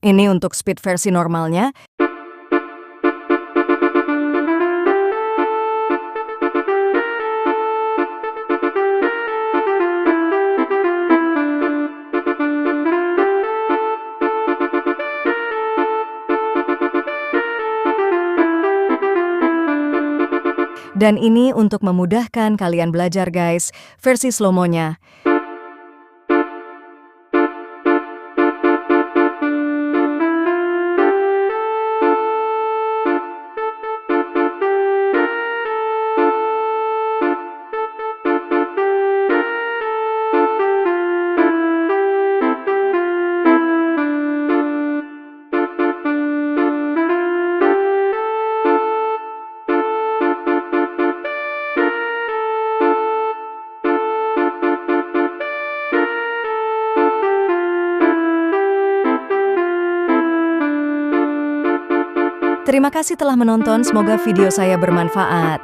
Ini untuk speed versi normalnya. Dan ini untuk memudahkan kalian belajar guys, versi slow-mo-nya. Terima kasih telah menonton, semoga video saya bermanfaat.